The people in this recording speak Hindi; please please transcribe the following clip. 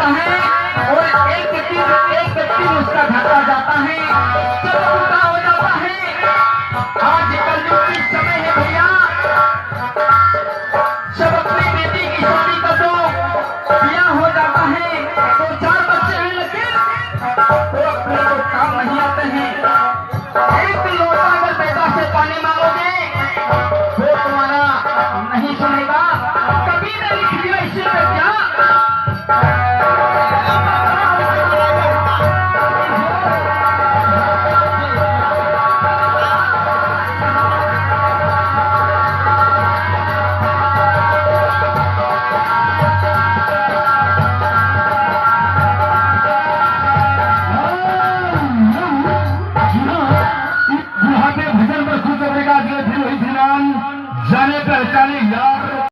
जाता है और एक व्यक्ति उसका घाटा जाता है, सब उल्टा हो जाता है। आज कलयुग की समय है भैया, सब अपनी बेटी की शादी कर दो, ब्याह हो जाता है, तो 4 बच्चे हैं लेकिन वो अपने को काम नहीं आते हैं। एक लोटा अगर बेटा से पानी मांगोगे वो तुम्हारा नहीं सुनेगा। कभी ने लिख दिया इसी पे क्या, भजन पर खुश होने का फिर वही जाने पहचाने यार